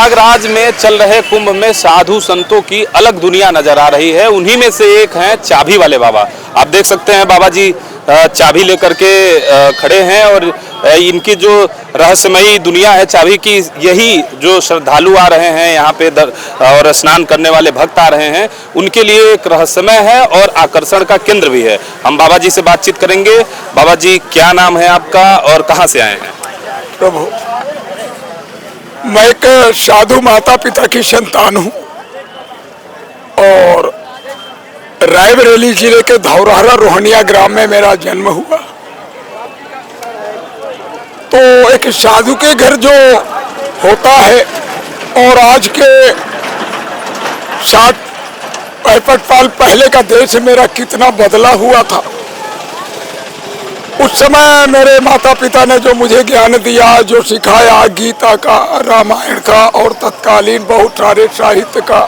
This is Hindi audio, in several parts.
प्रयागराज में चल रहे कुंभ में साधु संतों की अलग दुनिया नजर आ रही है। उन्हीं में से एक हैं चाबी वाले बाबा। आप देख सकते हैं बाबा जी चाबी लेकर के खड़े हैं और इनकी जो रहस्यमयी दुनिया है चाबी की, यही जो श्रद्धालु आ रहे हैं यहाँ पे और स्नान करने वाले भक्त आ रहे हैं, उनके लिए एक रहस्यमय है और आकर्षण का केंद्र भी है। हम बाबा जी से बातचीत करेंगे। बाबा जी, क्या नाम है आपका और कहाँ से आए हैं? प्रभु, मैं एक साधु माता पिता की संतान हूँ और रायबरेली जिले के धौरहरा रोहनिया ग्राम में मेरा जन्म हुआ। तो एक साधु के घर जो होता है, और आज के 60-65 साल पहले का देश मेरा कितना बदला हुआ था। उस समय मेरे माता पिता ने जो मुझे ज्ञान दिया, जो सिखाया, गीता का, रामायण का और तत्कालीन बहुत सारे साहित्य का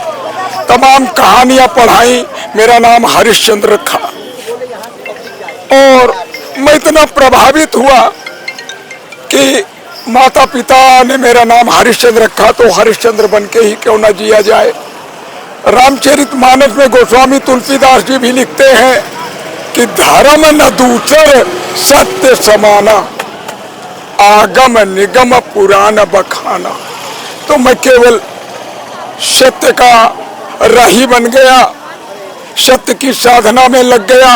तमाम कहानियां पढ़ाई। मेरा नाम हरिश्चंद्र रखा और मैं इतना प्रभावित हुआ कि माता पिता ने मेरा नाम हरिश्चंद्र रखा, तो हरिश्चंद्र बन के ही क्यों न जिया जाए। रामचरितमानस में गोस्वामी तुलसीदास जी भी लिखते हैं कि धर्म न दूसर सत्य समाना, आगम निगम पुराण बखाना। तो मैं केवल सत्य का राही बन गया, सत्य की साधना में लग गया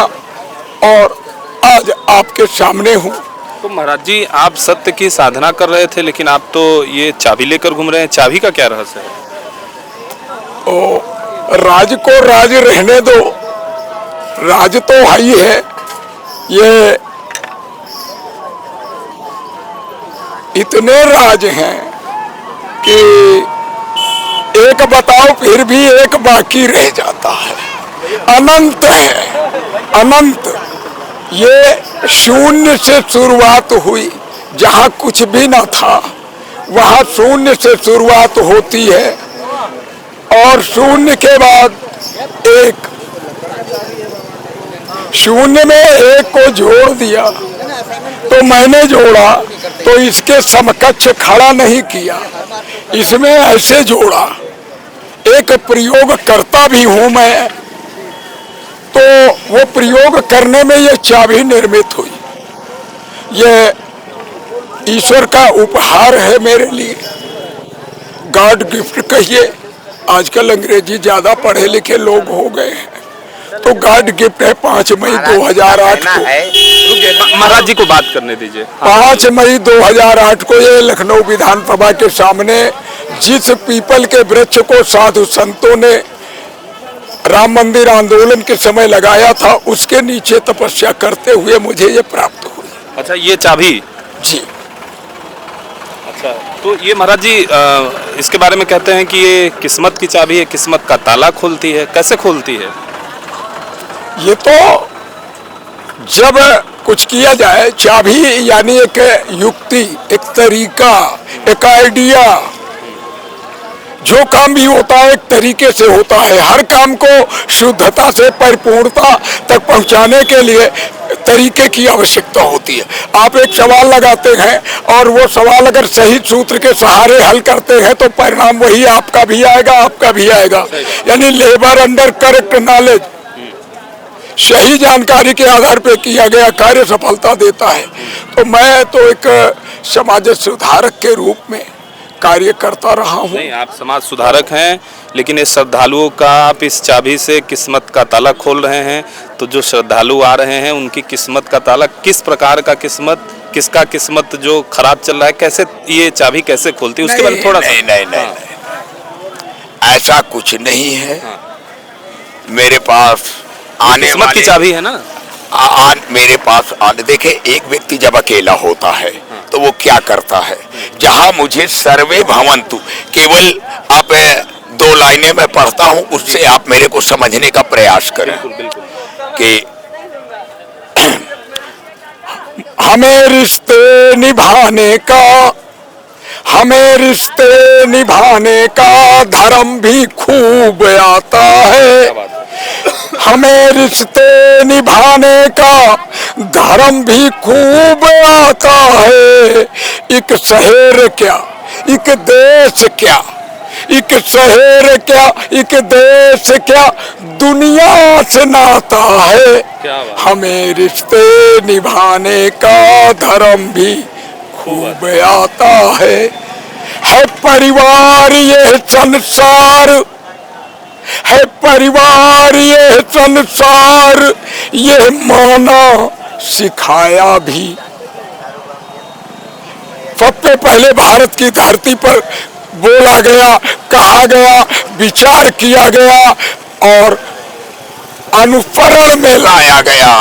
और आज आपके सामने हूँ। तो महाराज जी, आप सत्य की साधना कर रहे थे, लेकिन आप तो ये चाबी लेकर घूम रहे हैं। चाबी का क्या रहस्य है? ओ, राज को राज रहने दो, राज तो ही है। ये इतने राज हैं कि एक बताओ फिर भी एक बाकी रह जाता है। अनंत है, अनंत। ये शून्य से शुरुआत हुई, जहाँ कुछ भी न था वहाँ शून्य से शुरुआत होती है और शून्य के बाद एक, शून्य में एक को जोड़ दिया तो मैंने जोड़ा, तो इसके समकक्ष खड़ा नहीं किया, इसमें ऐसे जोड़ा। एक प्रयोग करता भी हूं मैं, तो वो प्रयोग करने में ये चाबी निर्मित हुई। ये ईश्वर का उपहार है मेरे लिए, गॉड गिफ्ट कहिए। आजकल अंग्रेजी ज्यादा पढ़े लिखे लोग हो गए हैं, तो गॉड गिफ्ट है। 5 मई 2008 को, महाराज जी को बात करने दीजिए। 5 मई 2008 को ये लखनऊ विधानसभा के सामने जिस पीपल के वृक्ष को साधु संतों ने राम मंदिर आंदोलन के समय लगाया था, उसके नीचे तपस्या करते हुए मुझे ये प्राप्त हुई। अच्छा, ये चाबी जी। अच्छा, तो ये महाराज जी इसके बारे में कहते हैं कि ये किस्मत की चाबी है, किस्मत का ताला खोलती है। कैसे खोलती है? ये तो जब कुछ किया जाए, चाबी यानी एक युक्ति, एक तरीका, एक आइडिया। जो काम भी होता है एक तरीके से होता है। हर काम को शुद्धता से परिपूर्णता तक पहुंचाने के लिए तरीके की आवश्यकता होती है। आप एक सवाल लगाते हैं और वो सवाल अगर सही सूत्र के सहारे हल करते हैं तो परिणाम वही आपका भी आएगा, आपका भी आएगा। यानी लेबर अंडर करेक्ट नॉलेज, सही जानकारी के आधार पर किया गया कार्य सफलता देता है। तो मैं तो एक समाज सुधारक के रूप में कार्य करता रहा हूँ। नहीं, आप समाज सुधारक हैं, लेकिन इस श्रद्धालुओं का आप इस चाबी से किस्मत का ताला खोल रहे हैं। तो जो श्रद्धालु आ रहे हैं उनकी किस्मत का ताला, किस प्रकार का किस्मत, किसका किस्मत जो खराब चल रहा है, कैसे ये चाबी कैसे खोलती है, उसके बारे में थोड़ा सा। नहीं, ऐसा कुछ नहीं है। मेरे पास आने किस्मत की चाबी है ना। मेरे पास आने, देखे, एक व्यक्ति जब अकेला होता है तो वो क्या करता है। जहां मुझे सर्वे भवन्तु, केवल आप 2 लाइनें मैं पढ़ता हूं, उससे आप मेरे को समझने का प्रयास करें। कि हमें रिश्ते निभाने का, हमें रिश्ते निभाने का धर्म भी खूब आता है। हमें रिश्ते निभाने का धर्म भी खूब आता है। एक शहर क्या, एक देश क्या, एक शहर क्या, एक देश क्या, दुनिया से नाता है। क्या बात। हमें रिश्ते निभाने का धर्म भी खूब आता है परिवार ये संसार, है परिवार ये संसार, ये माना सिखाया भी। सबसे पहले भारत की धरती पर बोला गया, कहा गया, विचार किया गया और अनुसरण में लाया गया,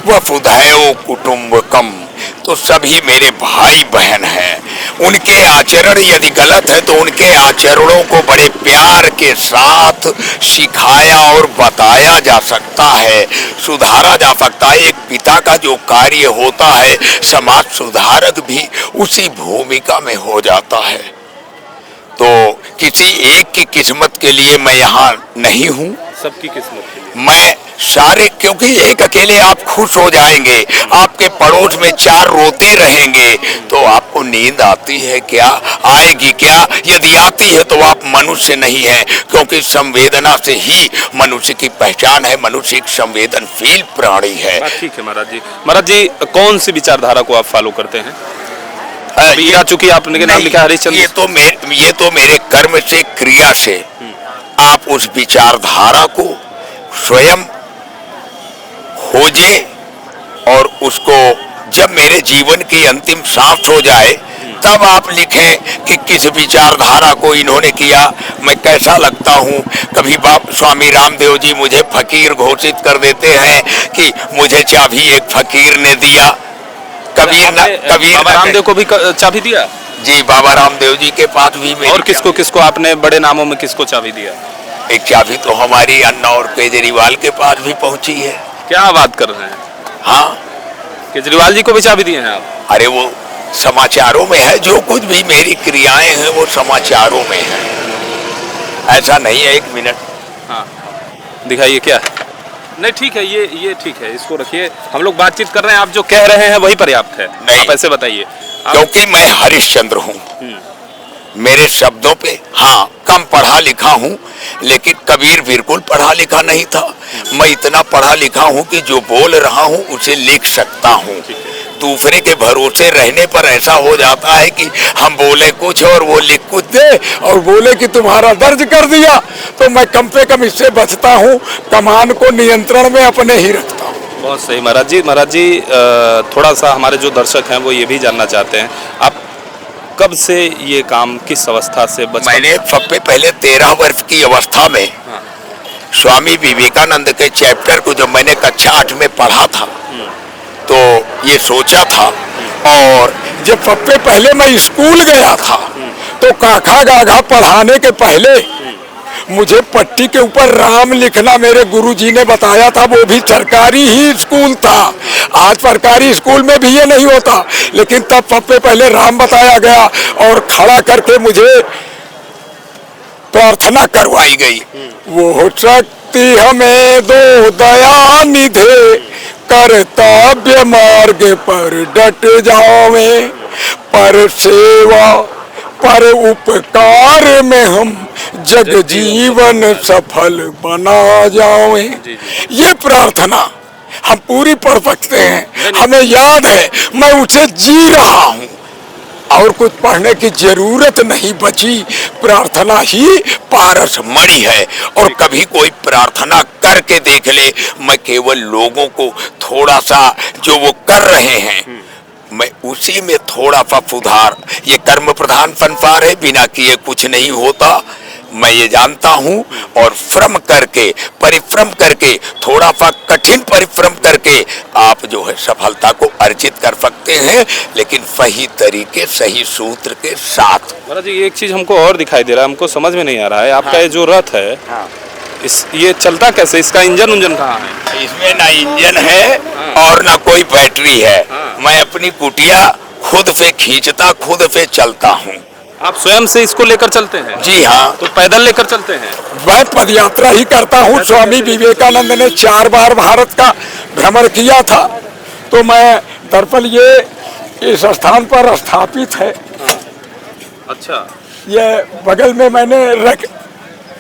वसुधैव कुटुंबकम। तो सभी मेरे भाई बहन हैं, उनके आचरण यदि गलत है तो उनके आचरणों को बड़े प्यार के साथ सिखाया और बताया जा सकता है, सुधारा जा सकता है। एक पिता का जो कार्य होता है, समाज सुधारक भी उसी भूमिका में हो जाता है। तो किसी एक की किस्मत के लिए मैं यहाँ नहीं हूँ, सबकी किस्मत के लिए। मैं सारे, क्योंकि एक अकेले आप खुश हो जाएंगे, आपके पड़ोस में चार रोते रहेंगे, तो आपको नींद आती है क्या, आएगी क्या? यदि आती है तो आप मनुष्य नहीं हैं, क्योंकि संवेदना से ही मनुष्य की पहचान है। मनुष्य एक संवेदनशील प्राणी है। ठीक है महाराज जी। महाराज जी, कौन सी विचारधारा को आप फॉलो करते हैं? ये चूंकि आपने नाम लिखा हरिश्चंद्र। ये तो मेरे कर्म से, क्रिया से आप उस विचारधारा को स्वयं खोजे और उसको जब मेरे जीवन की अंतिम सांस हो जाए तब आप लिखें कि किस विचारधारा को इन्होंने किया, मैं कैसा लगता हूँ। कभी बाप स्वामी रामदेव जी मुझे फकीर घोषित कर देते हैं कि मुझे चाबी एक फकीर ने दिया। कबीर रामदेव को भी चाबी दिया जी, बाबा रामदेव जी के पास भी। और किसको आपने बड़े नामों में किसको चाबी दिया? एक चाबी तो हमारी अन्ना और केजरीवाल के पास भी पहुंची है। क्या बात कर रहे हैं? हाँ, केजरीवाल जी को भी चाबी दिए हैं आप? अरे वो समाचारों में है, जो कुछ भी मेरी क्रियाएं हैं वो समाचारों में है, ऐसा नहीं है। 1 मिनट, हाँ दिखाइए क्या है। नहीं ठीक है, ये ठीक है, इसको रखिए। हम लोग बातचीत कर रहे हैं, आप जो कह रहे हैं वही पर्याप्त है। नहीं, आप ऐसे बताइए। क्योंकि मैं हरिश्चंद्र हूँ, मेरे शब्दों पे, हाँ कम पढ़ा लिखा हूँ, लेकिन कबीर बिल्कुल पढ़ा लिखा नहीं था। मैं इतना पढ़ा लिखा हूँ कि जो बोल रहा हूँ उसे लिख सकता हूँ। दूसरे के भरोसे रहने पर ऐसा हो जाता है कि हम बोले कुछ और वो लिख कुछ दे, और बोले कि तुम्हारा दर्ज कर दिया, तो मैं कम से कम इससे बचता हूँ, कमान को नियंत्रण में अपने ही रखता हूँ। बहुत सही महाराज जी, थोड़ा सा हमारे जो दर्शक हैं वो ये भी जानना चाहते हैं, आप कब से ये काम, किस अवस्था से बचपन? मैंने सबसे पहले 13 वर्ष की अवस्था में स्वामी विवेकानंद के चैप्टर को जब मैंने कक्षा 8 में पढ़ा था तो ये सोचा था। और जब सबसे पहले मैं स्कूल गया था तो काका गागा पढ़ाने के पहले मुझे पट्टी के ऊपर राम लिखना मेरे गुरुजी ने बताया था। वो भी सरकारी ही स्कूल था, आज सरकारी स्कूल में भी ये नहीं होता, लेकिन तब सबसे पहले राम बताया गया और खड़ा करके मुझे प्रार्थना करवाई गई। वो शक्ति हमें दो दया निधे, कर्तव्य मार्ग पर डट जावे, पर सेवा पर उपकार में हम जग जीवन सफल बना जावे। ये प्रार्थना हम पूरी पढ़ सकते हैं, हमें याद है, मैं उसे जी रहा हूँ और कुछ पढ़ने की जरूरत नहीं बची। प्रार्थना ही पारस मणि है। और कभी कोई प्रार्थना करके देख ले, मैं केवल लोगों को थोड़ा सा जो वो कर रहे हैं मैं उसी में थोड़ा सा सुधार, ये कर्म प्रधान संसार है, बिना किए कुछ नहीं होता, मैं ये जानता हूँ। और श्रम करके, परिश्रम करके, थोड़ा सा कठिन परिश्रम करके आप जो है सफलता को अर्जित कर सकते हैं, लेकिन सही तरीके, सही सूत्र के साथ। महाराज जी, एक चीज हमको और दिखाई दे रहा है, हमको समझ में नहीं आ रहा है, आपका ये जो रथ है, ये चलता कैसे? इसका इंजन कहाँ है? इसमें ना इंजन है और ना कोई बैटरी है। मैं अपनी कुटिया खुद से खींचता, खुद से चलता हूँ। आप स्वयं से इसको लेकर चलते हैं? जी हाँ। तो पैदल लेकर चलते हैं? मैं पदयात्रा ही करता हूँ। स्वामी विवेकानंद ने 4 बार भारत का भ्रमण किया था, तो मैं दरअसल ये इस स्थान पर स्थापित है। अच्छा, ये बगल में मैंने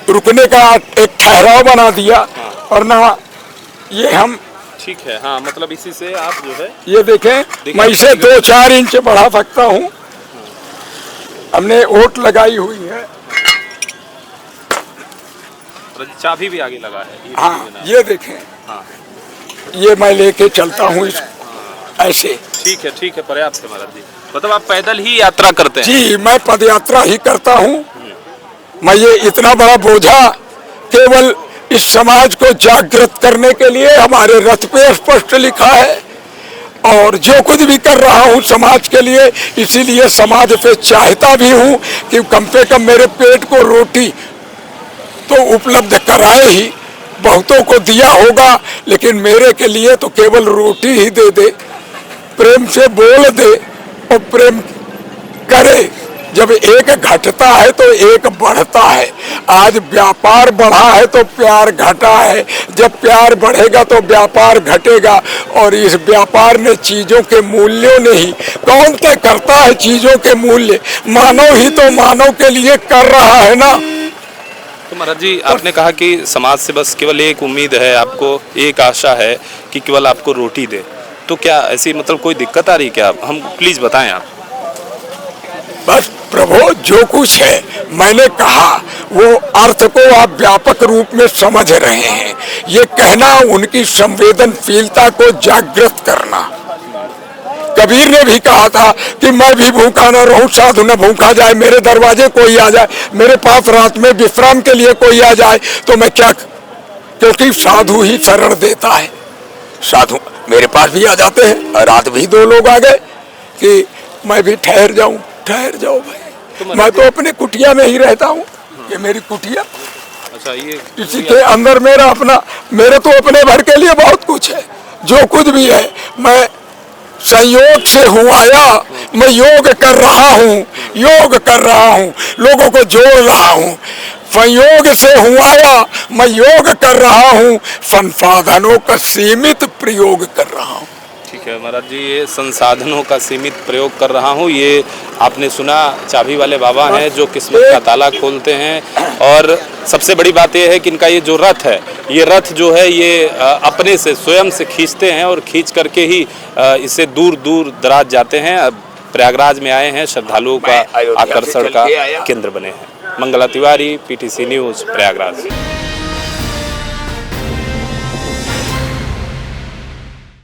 रुकने का एक ठहराव बना दिया, और ना ये हम ठीक है। हाँ, मतलब इसी से आप जो है ये देखें, मैं इसे 2-4 इंच बढ़ा सकता हूँ। हमने ओट लगाई हुई है। चाबी भी आगे लगा है। हाँ, ये देखें। हाँ, ये मैं लेके चलता हूँ इस ऐसे। ठीक है, पर्याप्त है महाराज जी। मतलब आप पैदल ही यात्रा करते हैं? जी, मैं पद यात्रा ही करता हूँ। मैं ये इतना बड़ा बोझा केवल इस समाज को जागृत करने के लिए, हमारे रथ पे स्पष्ट लिखा है, और जो कुछ भी कर रहा हूँ समाज के लिए, इसीलिए समाज पे चाहता भी हूँ कि कम से कम मेरे पेट को रोटी तो उपलब्ध कराए ही। बहुतों को दिया होगा, लेकिन मेरे के लिए तो केवल रोटी ही दे दे, प्रेम से बोल दे और प्रेम करे। जब एक घटता है तो एक बढ़ता है। आज व्यापार बढ़ा है तो प्यार घटा है, जब प्यार बढ़ेगा तो व्यापार घटेगा। और इस व्यापार ने चीजों के मूल्यों ने ही, कौन तय करता है चीजों के मूल्य? मानव ही तो मानव के लिए कर रहा है ना। तो महाराज जी, आपने कहा कि समाज से बस केवल एक उम्मीद है, आपको एक आशा है कि केवल आपको रोटी दे। तो क्या ऐसी मतलब कोई दिक्कत आ रही क्या? हम प्लीज बताएं आप। बस प्रभु, जो कुछ है मैंने कहा वो अर्थ को आप व्यापक रूप में समझ रहे हैं। ये कहना उनकी संवेदनशीलता को जागृत करना। कबीर ने भी कहा था कि मैं भी भूखा न रहूं, साधु न भूखा जाए। मेरे दरवाजे कोई आ जाए, मेरे पास रात में विश्राम के लिए कोई आ जाए तो मैं क्या, क्योंकि साधु ही शरण देता है। साधु मेरे पास भी आ जाते हैं। रात भी 2 लोग आ गए कि मैं भी ठहर जाऊं। ठहर जाओ भाई, मैं तो अपने कुटिया में ही रहता हूँ। ये मेरी कुटिया। अच्छा, ये इसी के अंदर मेरा अपना, मेरे तो अपने भर के लिए बहुत कुछ है। जो कुछ भी है मैं संयोग से हुआया, मैं योग कर रहा हूँ, योग कर रहा हूँ, लोगों को जोड़ रहा हूँ। संयोग से हुआया, मैं योग कर रहा हूँ, संसाधनों का सीमित प्रयोग कर रहा हूँ। ठीक है महाराज जी, ये संसाधनों का सीमित प्रयोग कर रहा हूँ, ये आपने सुना। चाबी वाले बाबा हैं जो किस्मत का ताला खोलते हैं। और सबसे बड़ी बात यह है कि इनका ये जो रथ है, ये रथ जो है ये अपने से स्वयं से खींचते हैं, और खींच करके ही इसे दूर दूर दराज जाते हैं। प्रयागराज में आए हैं, श्रद्धालुओं का आकर्षण का केंद्र बने हैं। Mangala Tiwari, PTC news, Prayagraj.